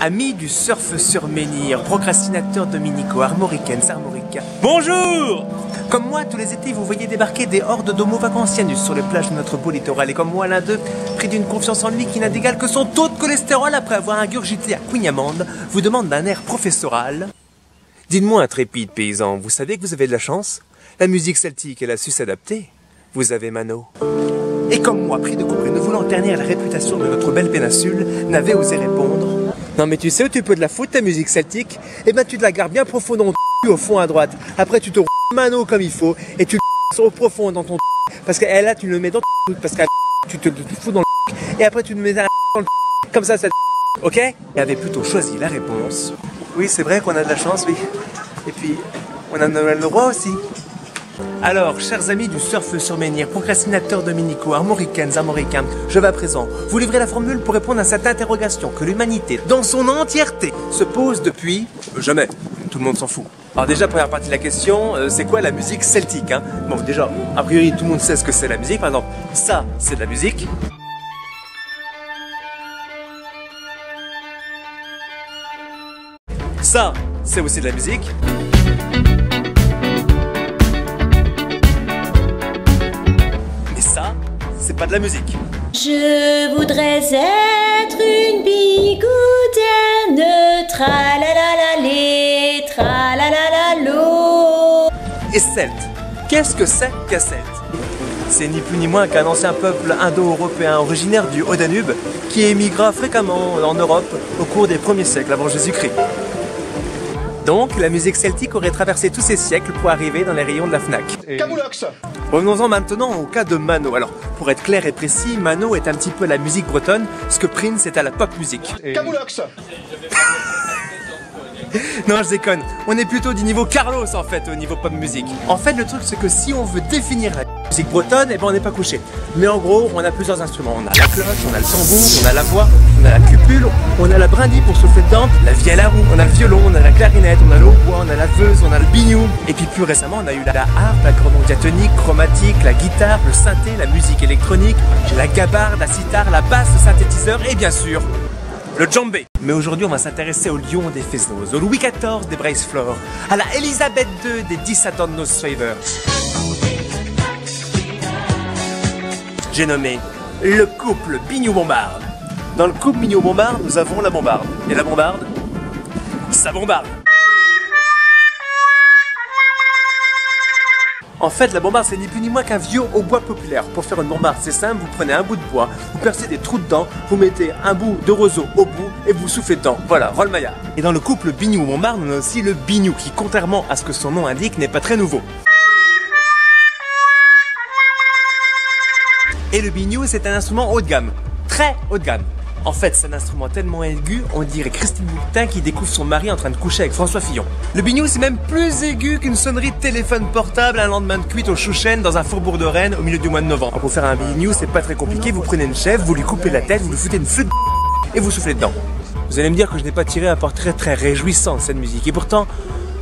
Amis du surf sur menhir, procrastinateur dominico, armoricaines, armoricains. Bonjour! Comme moi, tous les étés, vous voyez débarquer des hordes d'homo vacancianus sur les plages de notre beau littoral. Et comme moi, l'un d'eux, pris d'une confiance en lui qui n'a d'égal que son taux de cholestérol après avoir ingurgité à Queen-Amande, vous demande d'un air professoral. Dites-moi, intrépide paysan, vous savez que vous avez de la chance? La musique celtique, elle a su s'adapter. Vous avez Mano. Et comme moi, pris de court et ne voulant ternir la réputation de notre belle péninsule, n'avait osé répondre. Non mais tu sais où tu peux de la foutre ta musique celtique? Eh ben tu te la gardes bien profond dans ton au fond à droite. Après tu te Mano comme il faut et tu le au profond dans ton parce que là tu le mets dans ton parce que tu te le fous dans le et après tu le mets dans le comme ça ok? Et avait plutôt choisi la réponse. Oui c'est vrai qu'on a de la chance, oui. Et puis on a Noël le roi aussi. Alors, chers amis du surf sur menhir, procrastinateurs dominicaux, armoricaines, armoricains, je vais à présent vous livrer la formule pour répondre à cette interrogation que l'humanité, dans son entièreté, se pose depuis jamais. Tout le monde s'en fout. Alors déjà, première partie de la question, c'est quoi la musique celtique, hein? Bon, déjà, a priori, tout le monde sait ce que c'est la musique. Par exemple, ça, c'est de la musique. Ça, c'est aussi de la musique. C'est pas de la musique. Je voudrais être une bigouden, tralalalé, tralalalalo. Et celte, qu'est-ce que c'est qu'un celte? C'est ni plus ni moins qu'un ancien peuple indo-européen originaire du Haut-Danube qui émigra fréquemment en Europe au cours des premiers siècles avant Jésus-Christ. Donc, la musique celtique aurait traversé tous ces siècles pour arriver dans les rayons de la Fnac. Camoulox. Revenons-en maintenant au cas de Mano. Alors, pour être clair et précis, Mano est un petit peu la musique bretonne, ce que Prince est à la pop musique. Camoulox. Non, je déconne. On est plutôt du niveau Carlos, en fait, au niveau pop musique. En fait, le truc, c'est que si on veut définir la musique bretonne, eh ben, on n'est pas couché. Mais en gros, on a plusieurs instruments. On a la cloche, on a le tambour, on a la voix, on a la cupule, on a la brindille pour souffler dedans, la vielle à roue, on a le violon, on a la clarinette, on a le hautbois, on a la veuse, on a le biniou. Et puis plus récemment, on a eu la harpe, la cornemuse diatonique, chromatique, la guitare, le synthé, la musique électronique, la gabarre, la sitar, la basse, le synthétiseur et bien sûr, le djembé. Mais aujourd'hui, on va s'intéresser au lion des Fesnos, au Louis XIV des Braceflor, à la Elisabeth II des 10 Nos Favor. J'ai nommé le couple Bignou-Bombarde. Dans le couple Bignou-Bombarde, nous avons la bombarde. Et la bombarde, ça bombarde. En fait, la bombarde, c'est ni plus ni moins qu'un vieux hautbois populaire. Pour faire une bombarde, c'est simple, vous prenez un bout de bois, vous percez des trous dedans, vous mettez un bout de roseau au bout et vous soufflez dedans. Voilà, roll maillard. Et dans le couple Bignou-Bombarde, on a aussi le biniou qui, contrairement à ce que son nom indique, n'est pas très nouveau. Et le biniou, c'est un instrument haut de gamme, très haut de gamme. En fait, c'est un instrument tellement aigu, on dirait Christine Boutin qui découvre son mari en train de coucher avec François Fillon. Le biniou, c'est même plus aigu qu'une sonnerie de téléphone portable un lendemain de cuite au Chouchen dans un faubourg de Rennes au milieu du mois de novembre. Alors pour faire un biniou, c'est pas très compliqué, vous prenez une chèvre, vous lui coupez la tête, vous lui foutez une flûte et vous soufflez dedans. Vous allez me dire que je n'ai pas tiré un portrait très réjouissant de cette musique. Et pourtant,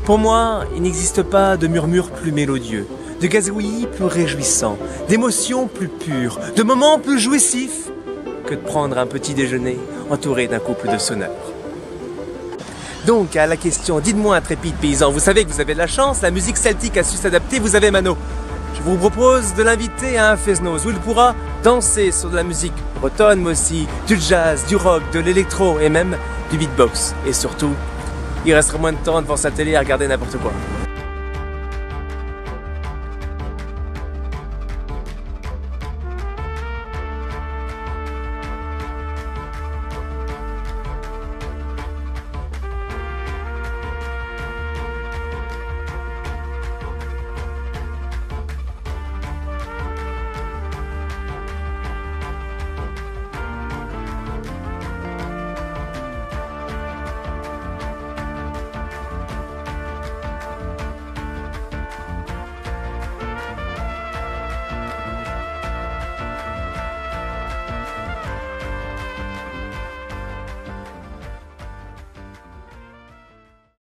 pour moi, il n'existe pas de murmure plus mélodieux, de gazouillis plus réjouissant, d'émotions plus pures, de moments plus jouissifs que de prendre un petit déjeuner entouré d'un couple de sonneurs. Donc, à la question, dites-moi intrépide paysan, vous savez que vous avez de la chance, la musique celtique a su s'adapter, vous avez Mano. Je vous propose de l'inviter à un Fesnos où il pourra danser sur de la musique bretonne, mais aussi du jazz, du rock, de l'électro et même du beatbox. Et surtout, il restera moins de temps devant sa télé à regarder n'importe quoi.